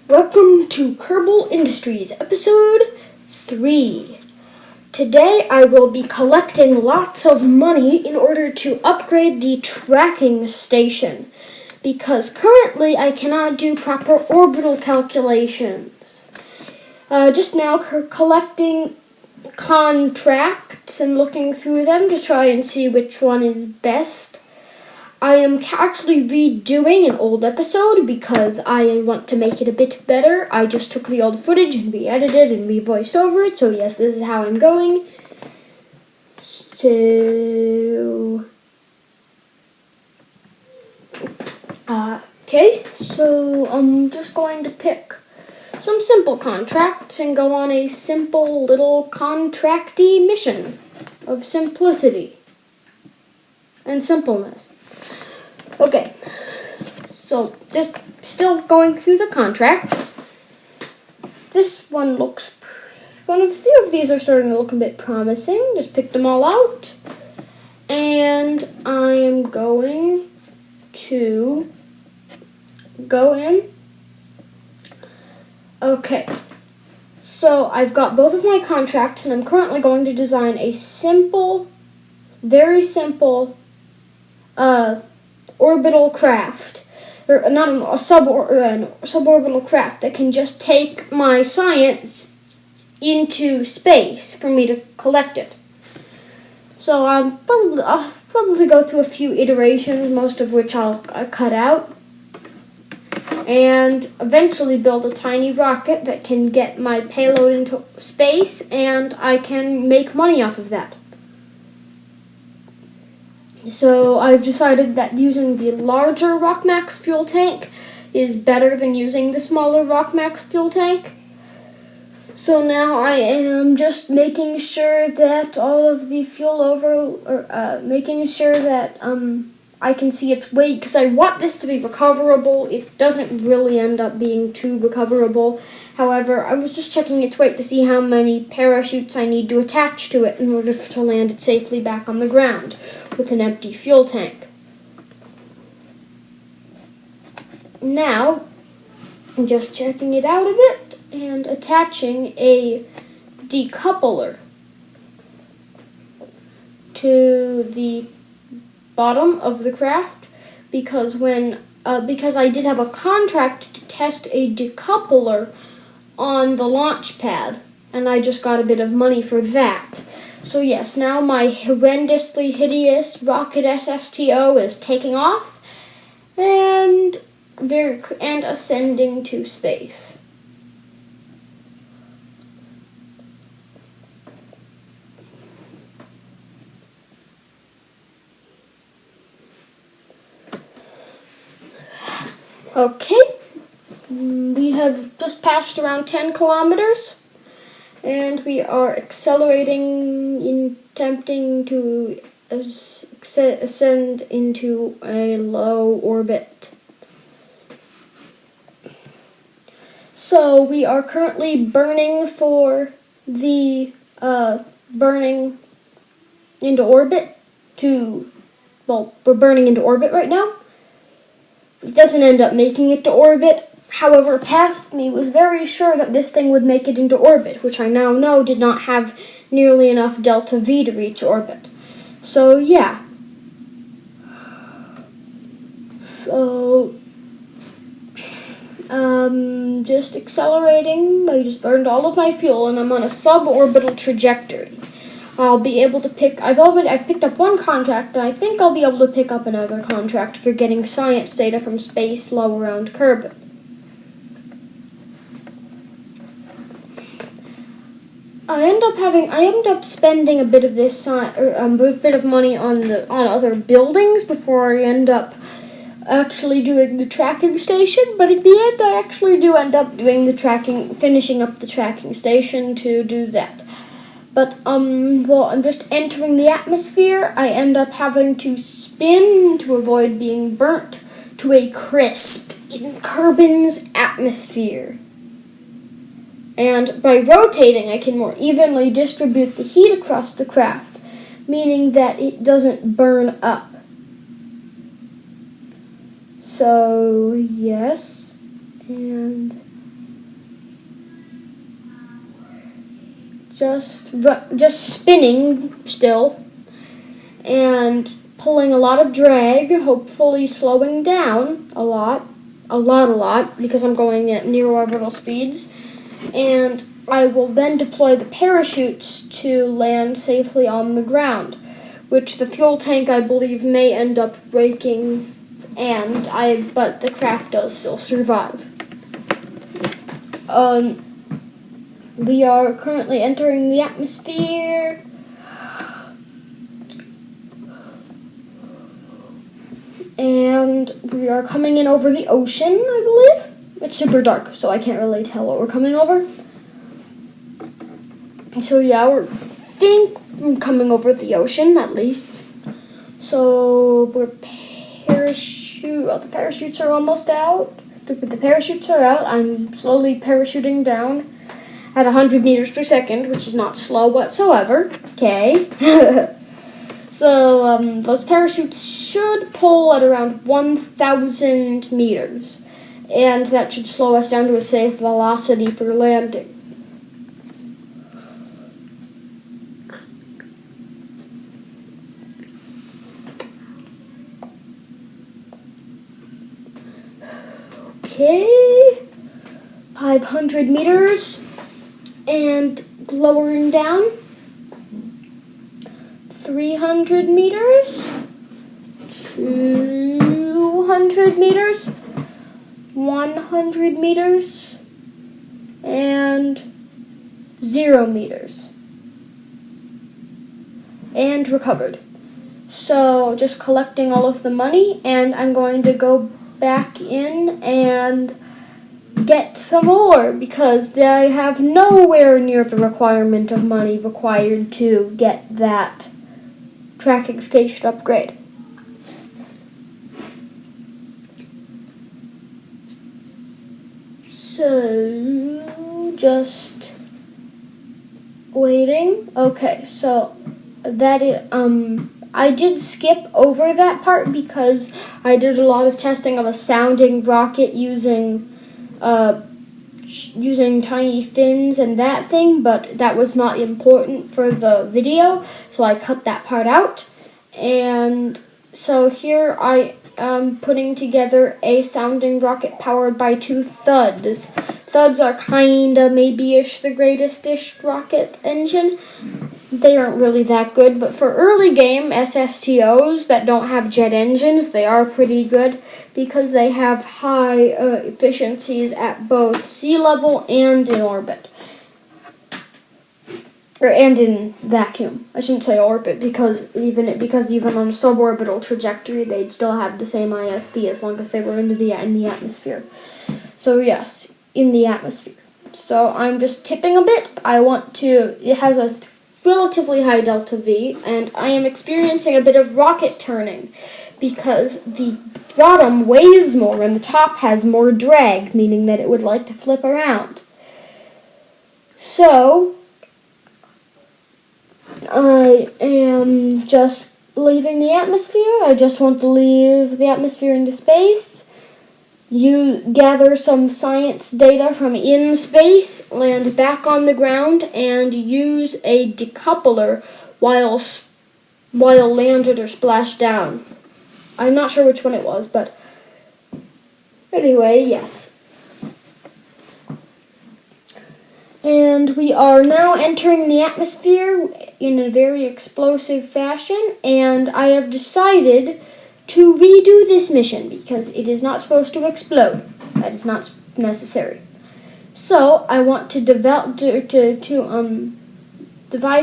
Welcome to Kerbal Industries, episode 3. Today I will be collecting lots of money in order to upgrade the tracking station, because currently I cannot do proper orbital calculations. Just now collecting contracts and looking through them to try and see which one is best. I am actually redoing an old episode because I want to make it a bit better. I just took the old footage and re-edited and re-voiced over it. So yes, this is how I'm going. So I'm just going to pick some simple contracts and go on a simple little contracty mission of simplicity and simpleness. Okay, so just still going through the contracts. This one a few of these are starting to look a bit promising. Just picked them all out. And I am going to go in. Okay, so I've got both of my contracts and I'm currently going to design a simple, very simple, orbital craft, or not a suborbital craft that can just take my science into space for me to collect it. So I'll probably go through a few iterations, most of which I'll cut out, and eventually build a tiny rocket that can get my payload into space, and I can make money off of that. So I've decided that using the larger RockMax fuel tank is better than using the smaller RockMax fuel tank. So now I am just making sure that all of the making sure that I can see its weight, because I want this to be recoverable. It doesn't really end up being too recoverable. However, I was just checking its weight to see how many parachutes I need to attach to it in order to land it safely back on the ground with an empty fuel tank. Now, I'm just checking it out a bit and attaching a decoupler to the bottom of the craft, because I did have a contract to test a decoupler on the launch pad, and I just got a bit of money for that. So yes, now my horrendously hideous rocket SSTO is taking off and ascending to space. Okay, we have just passed around 10 kilometers, and we are accelerating, attempting to ascend into a low orbit. So we are currently burning for the burning into orbit we're burning into orbit right now. It doesn't end up making it to orbit. However, past me was very sure that this thing would make it into orbit, which I now know did not have nearly enough delta V to reach orbit. So, yeah. So, just accelerating. I just burned all of my fuel, and I'm on a suborbital trajectory. I've picked up one contract, and I think I'll be able to pick up another contract for getting science data from space low around Kerbin. I end up spending a bit of money on other buildings before I end up actually doing the tracking station, but at the end I actually do end up finishing up the tracking station to do that. But, while I'm just entering the atmosphere, I end up having to spin to avoid being burnt to a crisp in Kerbin's atmosphere. And by rotating, I can more evenly distribute the heat across the craft, meaning that it doesn't burn up. So, yes, and just spinning still and pulling a lot of drag, hopefully slowing down a lot, because I'm going at near orbital speeds. And I will then deploy the parachutes to land safely on the ground, which the fuel tank, I believe, may end up breaking, but the craft does still survive. We are currently entering the atmosphere. And we are coming in over the ocean, I believe. It's super dark, so I can't really tell what we're coming over. So yeah, we're coming over the ocean, at least. So the parachutes are almost out. The parachutes are out. I'm slowly parachuting down at 100 meters per second, which is not slow whatsoever. Okay. So those parachutes should pull at around 1,000 meters, and that should slow us down to a safe velocity for landing. Okay, 500 meters, and lowering down. 300 meters, 200 meters, 100 meters, and 0 meters. And recovered. So just collecting all of the money, and I'm going to go back in and get some more because I have nowhere near the requirement of money required to get that tracking station upgrade. So, just waiting. Okay, so I did skip over that part because I did a lot of testing of a sounding rocket using tiny fins and that thing, but that was not important for the video, so I cut that part out. And so here I am putting together a sounding rocket powered by 2 thuds. Thuds are kinda maybe-ish the greatest-ish rocket engine. They aren't really that good, but for early game SSTOs that don't have jet engines, they are pretty good because they have high efficiencies at both sea level and in orbit. And in vacuum. I shouldn't say orbit because even on a suborbital trajectory, they'd still have the same ISP as long as they were in the atmosphere. So yes, in the atmosphere. So I'm just tipping a bit. It has a relatively high delta V, and I am experiencing a bit of rocket turning because the bottom weighs more and the top has more drag, meaning that it would like to flip around. So I am just leaving the atmosphere. I just want to leave the atmosphere into space. You gather some science data from in space, land back on the ground, and use a decoupler while landed or splashed down. I'm not sure which one it was, but anyway, yes. And we are now entering the atmosphere in a very explosive fashion, and I have decided to redo this mission because it is not supposed to explode. That is not necessary. So I want to divide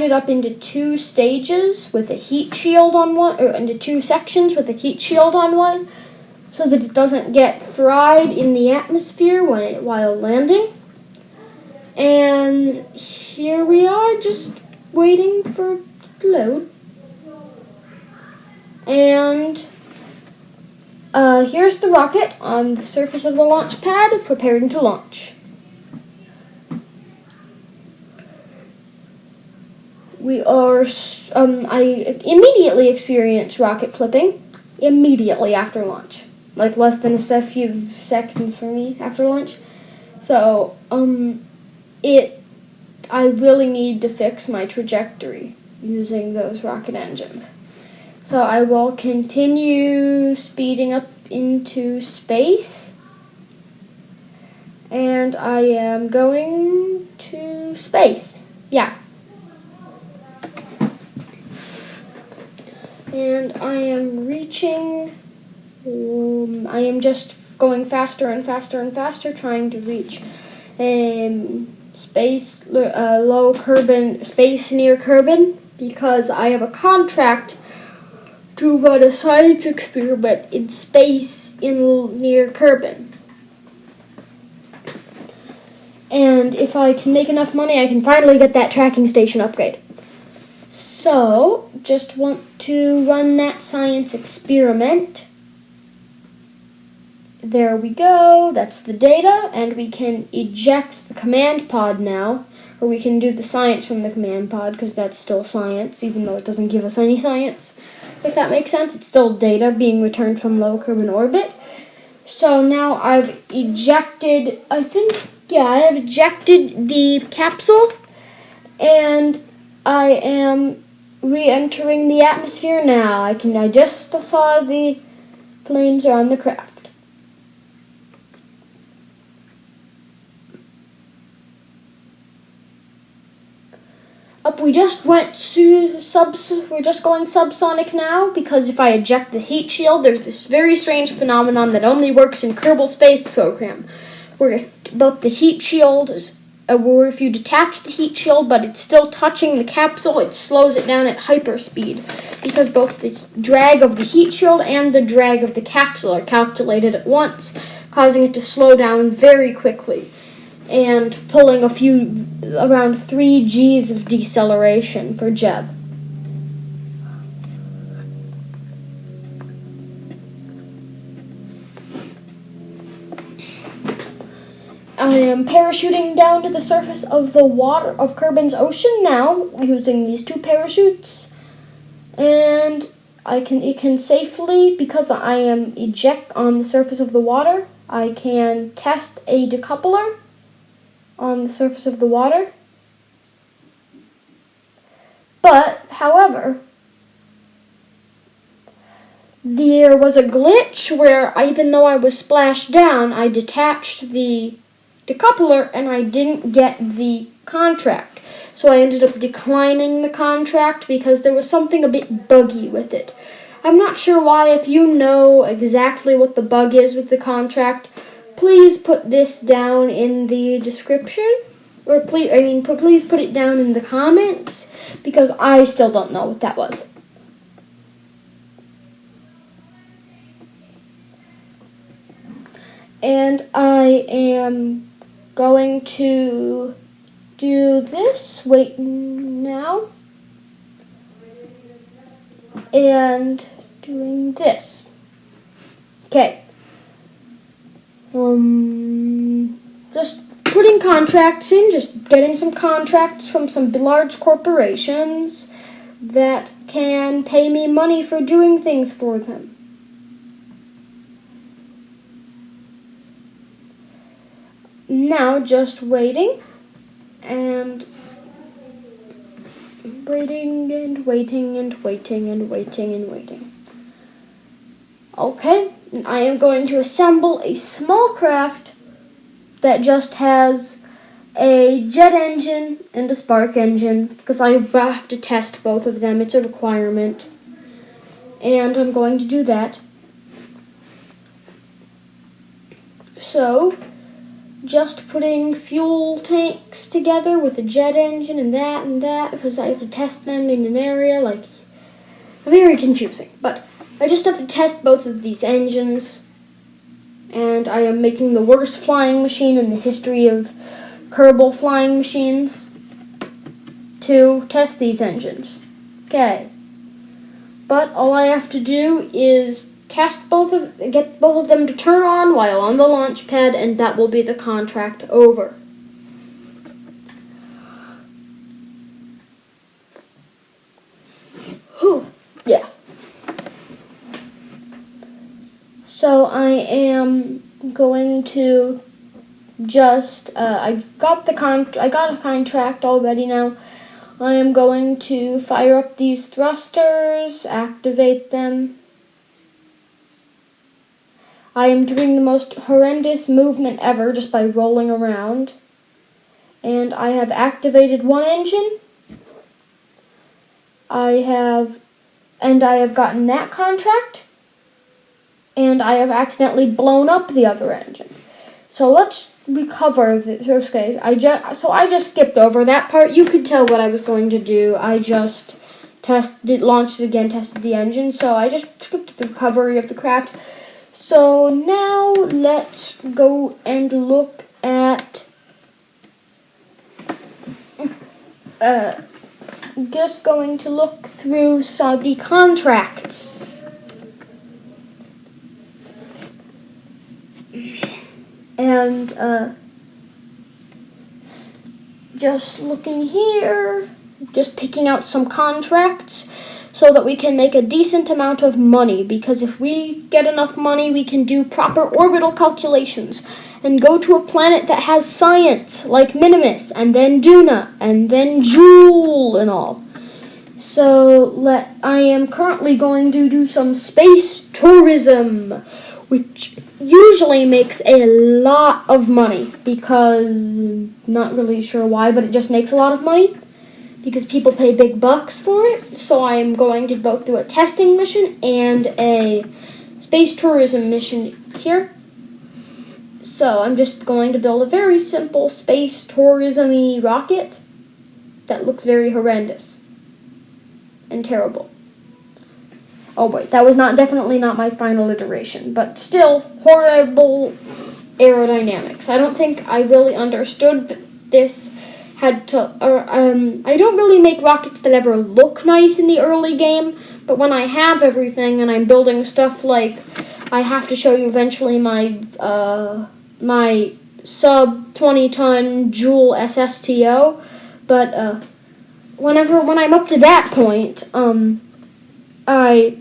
it up into 2 stages with a heat shield on one, or into 2 sections with a heat shield on one, so that it doesn't get fried in the atmosphere while landing. And here we are, just waiting for it to load. And here's the rocket on the surface of the launch pad, preparing to launch. I immediately experienced rocket flipping, immediately after launch. Like less than a few seconds for me after launch. So, I really need to fix my trajectory using those rocket engines. So I will continue speeding up into space. And I am going to space. Yeah. And I am reaching... I am just going faster and faster and faster, trying to reach space near Kerbin, because I have a contract to run a science experiment in space near Kerbin. And if I can make enough money, I can finally get that tracking station upgrade. So, just want to run that science experiment. There we go, that's the data, and we can eject the command pod now, or we can do the science from the command pod, because that's still science, even though it doesn't give us any science. If that makes sense, it's still data being returned from low Kerbin orbit. So now I've ejected, I have ejected the capsule, and I am re-entering the atmosphere now. I just saw the flames are on the craft. We're just going subsonic now, because if I eject the heat shield, there's this very strange phenomenon that only works in Kerbal Space Program, where if you detach the heat shield but it's still touching the capsule, it slows it down at hyperspeed, because both the drag of the heat shield and the drag of the capsule are calculated at once, causing it to slow down very quickly, and pulling around 3 Gs of deceleration for Jeb. I am parachuting down to the surface of the water of Kerbin's ocean now, using these 2 parachutes, and it can safely, because I am eject on the surface of the water, I can test a decoupler on the surface of the water. But, however, there was a glitch where, even though I was splashed down, I detached the decoupler and I didn't get the contract. So I ended up declining the contract because there was something a bit buggy with it. I'm not sure why. If you know exactly what the bug is with the contract, please put this down in the description, or please put it down in the comments, because I still don't know what that was. And I am going to do this, wait now, and doing this. Okay. Just putting contracts in, just getting some contracts from some large corporations that can pay me money for doing things for them. Now just waiting and waiting and waiting and waiting and waiting and waiting. Okay, I am going to assemble a small craft that just has a jet engine and a spark engine, because I have to test both of them. It's a requirement. And I'm going to do that. So, just putting fuel tanks together with a jet engine and that, because I have to test them in an area, very confusing. But I just have to test both of these engines, and I am making the worst flying machine in the history of Kerbal flying machines to test these engines. Okay. But all I have to do is get both of them to turn on while on the launch pad, and that will be the contract over. Whew. Yeah. So I am going to I got a contract already now. I am going to fire up these thrusters, activate them. I am doing the most horrendous movement ever just by rolling around. And I have activated one engine. I have gotten that contract. And I have accidentally blown up the other engine. So let's recover this. Okay, I just skipped over that part. You could tell what I was going to do. I just launched it again, tested the engine. So I just skipped the recovery of the craft. So now let's go and look at just going to look through some of the contracts. And just looking here, just picking out some contracts so that we can make a decent amount of money, because if we get enough money, we can do proper orbital calculations and go to a planet that has science, like Minimus, and then Duna, and then Joule, and all. So I am currently going to do some space tourism, which usually makes a lot of money, because, not really sure why, but it just makes a lot of money, because people pay big bucks for it. So I am going to both do a testing mission and a space tourism mission here. So I'm just going to build a very simple space tourism-y rocket that looks very horrendous and terrible. Oh wait, that was definitely not my final iteration, but still horrible aerodynamics. I don't think I really understood that this had to. I don't really make rockets that ever look nice in the early game, but when I have everything and I'm building stuff like, I have to show you eventually my my sub 20-ton Joule SSTO, but when I'm up to that point, I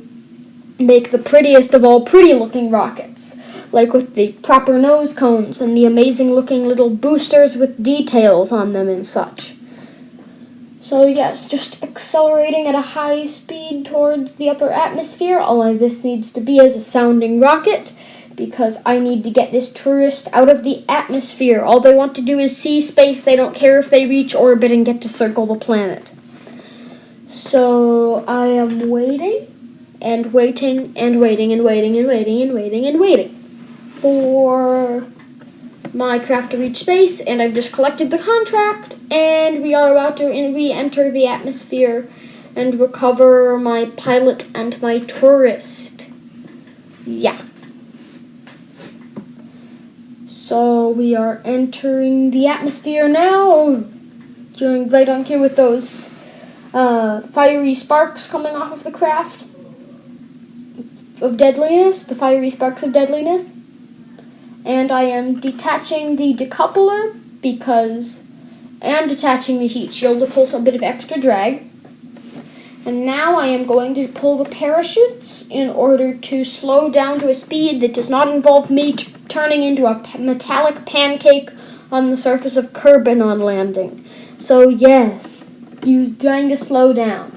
make the prettiest of all pretty-looking rockets, like with the proper nose cones and the amazing-looking little boosters with details on them and such. So yes, just accelerating at a high speed towards the upper atmosphere. All of this needs to be is a sounding rocket, because I need to get this tourist out of the atmosphere. All they want to do is see space. They don't care if they reach orbit and get to circle the planet. So I am waiting and waiting and waiting and waiting and waiting and waiting and waiting for my craft to reach space, and I've just collected the contract, and we are about to re-enter the atmosphere and recover my pilot and my tourist. Yeah. So we are entering the atmosphere now, doing right on here with those fiery sparks coming off of the craft of deadliness, the fiery sparks of deadliness. And I am detaching the decoupler and detaching the heat shield to pull a bit of extra drag. And now I am going to pull the parachutes in order to slow down to a speed that does not involve me turning into a metallic pancake on the surface of Kerbin on landing. So yes, you're trying to slow down.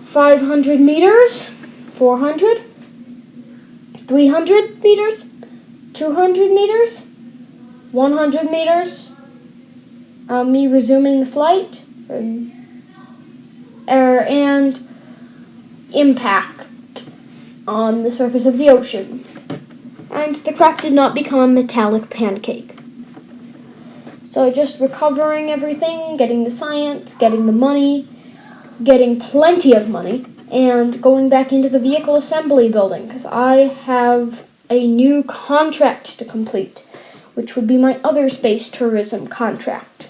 500 meters, 400, 300 meters, 200 meters, 100 meters, me resuming the flight, and impact on the surface of the ocean. And the craft did not become a metallic pancake. So just recovering everything, getting the science, getting the money, getting plenty of money, and going back into the vehicle assembly building, because I have a new contract to complete, which would be my other space tourism contract.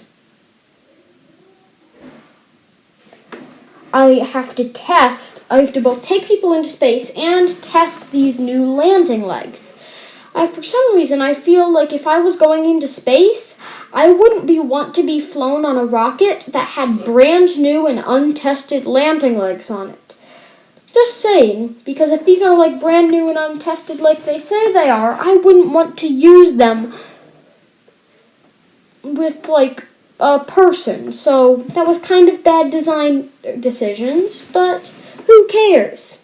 I have to both take people into space and test these new landing legs. For some reason, I feel like if I was going into space, I wouldn't want to be flown on a rocket that had brand new and untested landing legs on it. Just saying, because if these are like brand new and untested like they say they are, I wouldn't want to use them with like a person. So that was kind of bad design decisions, but who cares?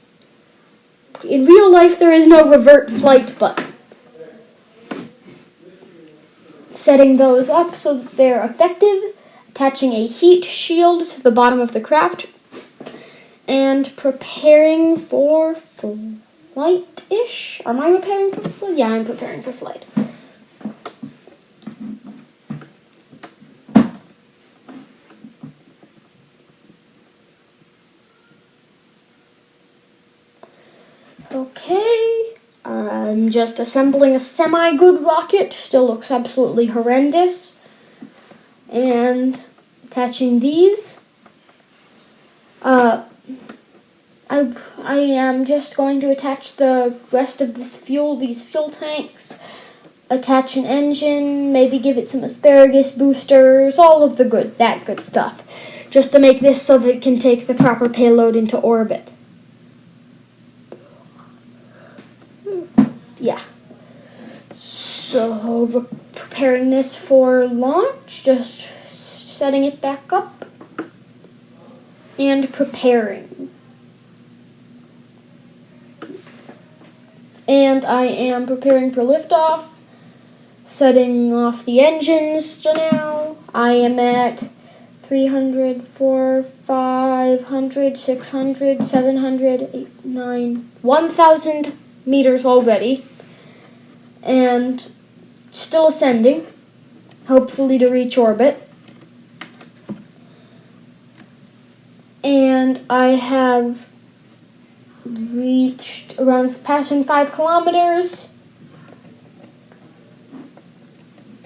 In real life, there is no revert flight button. Setting those up so that they're effective, attaching a heat shield to the bottom of the craft, and preparing for flight-ish? Am I preparing for flight? Yeah, I'm preparing for flight. Okay, I'm just assembling a semi-good rocket. Still looks absolutely horrendous. And attaching these. I am just going to attach the rest of these fuel tanks, attach an engine, maybe give it some asparagus boosters, all of that good stuff, just to make this so that it can take the proper payload into orbit. Yeah. So, preparing this for launch, just setting it back up, and preparing. And I am preparing for liftoff, setting off the engines now. I am at 300, 400, 500, 600, 700, 800, 900, 1,000 meters already. And still ascending, hopefully to reach orbit. And I have reached around passing 5 kilometers.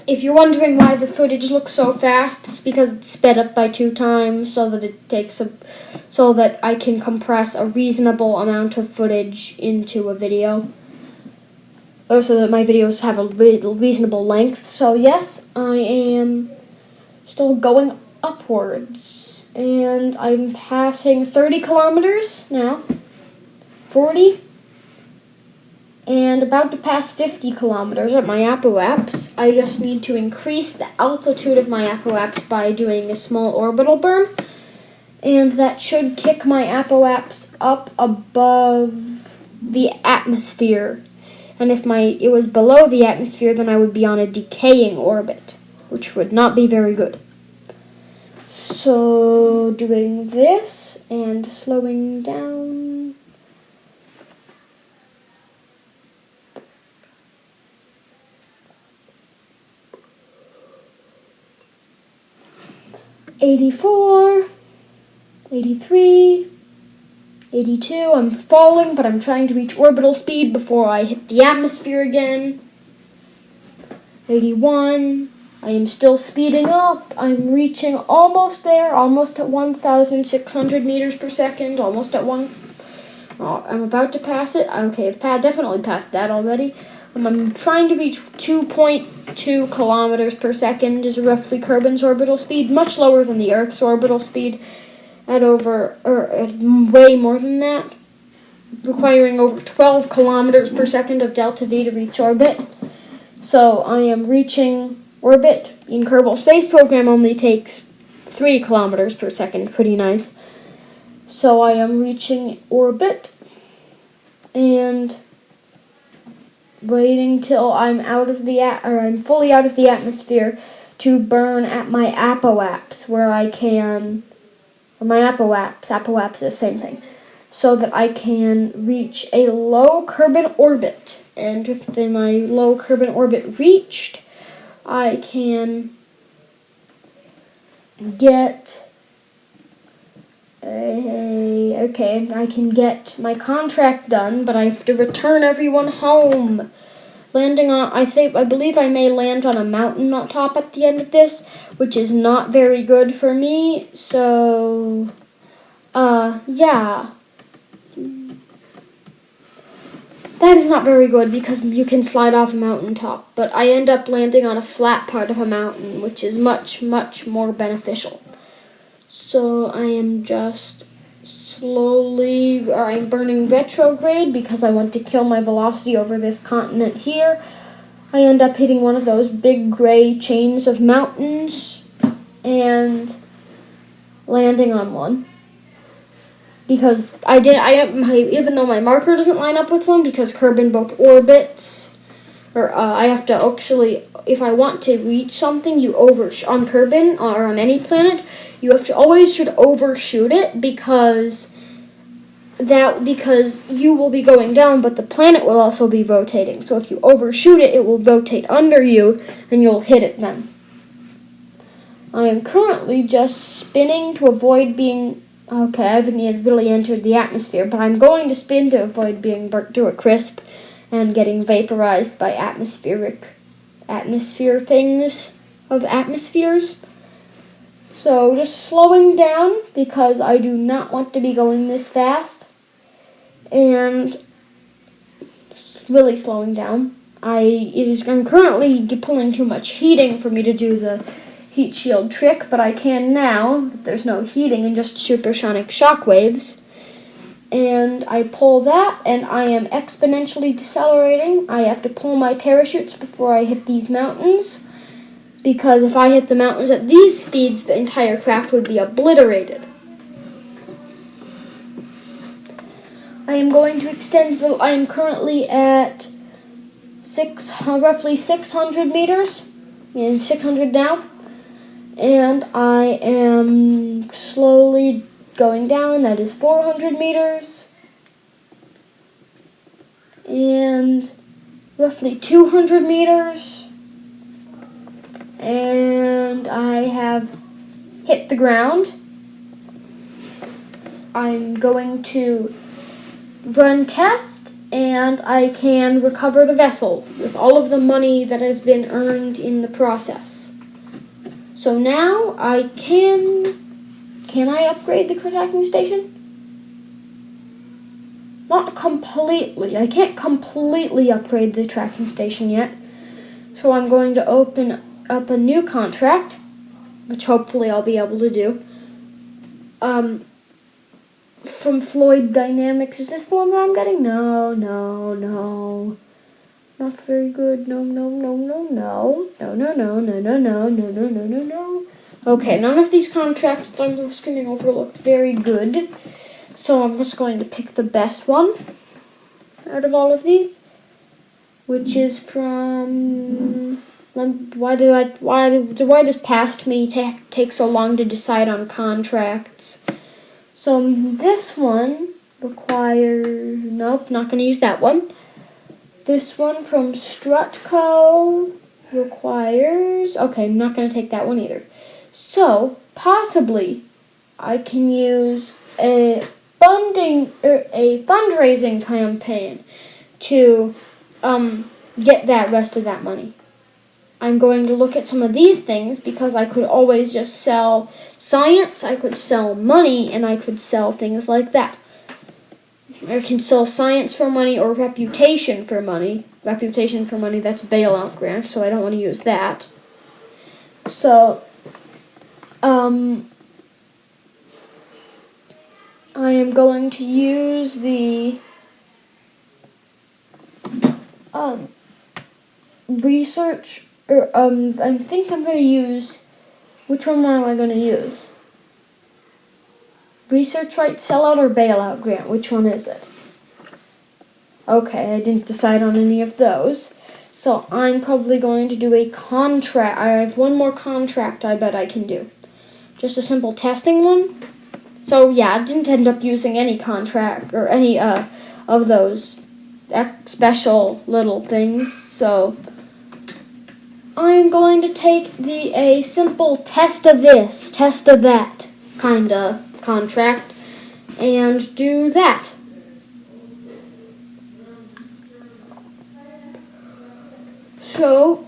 If you're wondering why the footage looks so fast, it's because it's sped up by 2 times so that I can compress a reasonable amount of footage into a video. Or so that my videos have a reasonable length. So yes, I am still going upwards. And I'm passing 30 kilometers now. 40. And about to pass 50 kilometers at my apoapse. I just need to increase the altitude of my apoapse by doing a small orbital burn. And that should kick my apoapse up above the atmosphere. And if it was below the atmosphere, then I would be on a decaying orbit, which would not be very good. So, doing this and slowing down. '84, '83. 82, I'm falling, but I'm trying to reach orbital speed before I hit the atmosphere again. 81, I am still speeding up. I'm reaching almost there, almost at 1,600 meters per second, almost at I'm about to pass it. Okay, I've definitely passed that already. I'm trying to reach 2.2 kilometers per second is roughly Kerbin's orbital speed, much lower than the Earth's orbital speed. At way more than that, requiring over 12 kilometers per second of delta V to reach orbit. So I am reaching orbit. In Kerbal Space Program only takes 3 kilometers per second, pretty nice. So I am reaching orbit and waiting till I'm I'm fully out of the atmosphere to burn at my apoapse, where I can. My apoapse is the same thing, so that I can reach a low Kerbin orbit. And with my low Kerbin orbit reached, I can get I can get my contract done, but I have to return everyone home. I believe I may land on a mountain on top at the end of this, which is not very good for me, so, yeah. That is not very good because you can slide off a mountaintop, but I end up landing on a flat part of a mountain, which is much, much more beneficial. So I am just I'm burning retrograde because I want to kill my velocity over this continent here. I end up hitting one of those big gray chains of mountains and landing on one. Because even though my marker doesn't line up with one, because Kerbin both orbits, I have to actually, if I want to reach something, on Kerbin or on any planet, you always should overshoot it because you will be going down, but the planet will also be rotating. So if you overshoot it, it will rotate under you, and you'll hit it then. I am currently just spinning to avoid being... Okay, I haven't yet really entered the atmosphere, but I'm going to spin to avoid being burnt to a crisp and getting vaporized by atmosphere things of atmospheres. So just slowing down because I do not want to be going this fast. And really slowing down. I'm currently pulling too much heating for me to do the heat shield trick, but I can now. There's no heating and just supersonic shockwaves. And I pull that, and I am exponentially decelerating. I have to pull my parachutes before I hit these mountains, because if I hit the mountains at these speeds, the entire craft would be obliterated. I am going to extend I am currently at roughly 600 meters, 600 now. And I am slowly going down. That is 400 meters. And roughly 200 meters. And I have hit the ground. I'm going to run test, and I can recover the vessel with all of the money that has been earned in the process. So now I can I upgrade the tracking station? Not completely. I can't completely upgrade the tracking station yet. So I'm going to open up a new contract, which hopefully I'll be able to do. From Floyd Dynamics. Is this the one that I'm getting? No. Not very good. No. Okay, none of these contracts that I'm skimming over look very good. So I'm just going to pick the best one out of all of these, which is from... Why does past me take so long to decide on contracts? So this one requires... Nope, not going to use that one. This one from Strutco requires... Okay, I'm not going to take that one either. So, possibly, I can use a fundraising campaign to get that rest of that money. I'm going to look at some of these things because I could always just sell science, I could sell money, and I could sell things like that. I can sell science for money or reputation for money. Reputation for money, that's bailout grant, so I don't want to use that. So, I am going to use the research, I think I'm going to use, which one am I going to use? Research rights sellout or bailout grant? Which one is it? Okay, I didn't decide on any of those. So I'm probably going to do a contract. I have one more contract I bet I can do. Just a simple testing one. So yeah, I didn't end up using any contract or any of those special little things. So I'm going to take a simple test of this, test of that kind of contract and do that. So,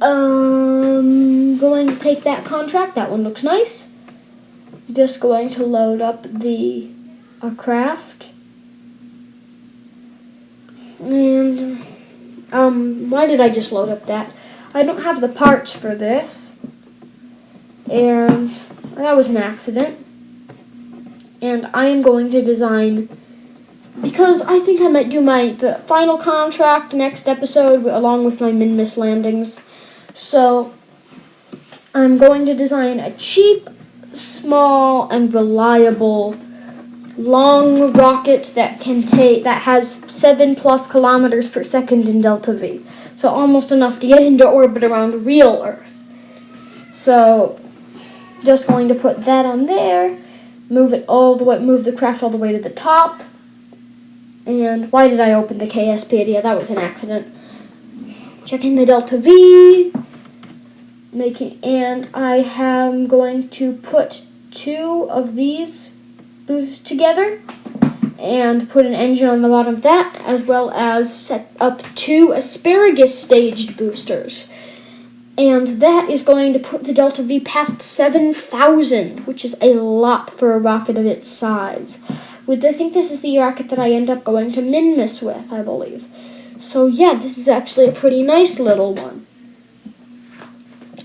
going to take that contract. That one looks nice. Just going to load up the craft. And, why did I just load up that? I don't have the parts for this. And that was an accident. and I am going to design, because I think I might do the final contract next episode along with my min-miss landings. So I'm going to design a cheap, small, and reliable long rocket that has 7+ kilometers per second in delta V. So almost enough to get into orbit around real Earth. So just going to put that on there, move the craft all the way to the top. And why did I open the KSP idea? That was an accident. Checking the delta V, and I am going to put 2 of these boosts together and put an engine on the bottom of that, as well as set up 2 asparagus staged boosters. And that is going to put the delta V past 7,000, which is a lot for a rocket of its size. I think this is the rocket that I end up going to min-miss with, I believe. So yeah, this is actually a pretty nice little one.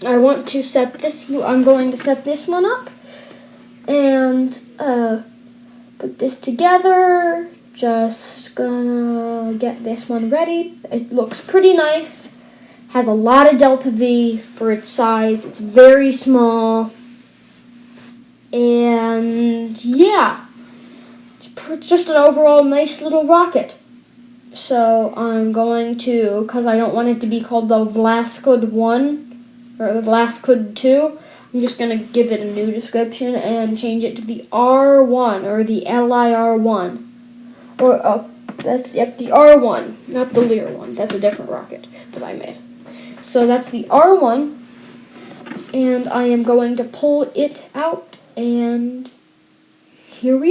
I'm going to set this one up and put this together. Just gonna get this one ready. It looks pretty nice. Has a lot of delta V for its size. It's very small. And yeah, it's just an overall nice little rocket. So I'm going to, because I don't want it to be called the Vlaskud 1 or the Vlaskud 2, I'm just going to give it a new description and change it to the R1 or the LIR1. Or, the R1, not the Lear 1. That's a different rocket that I made. So that's the R1, and I am going to pull it out, and here we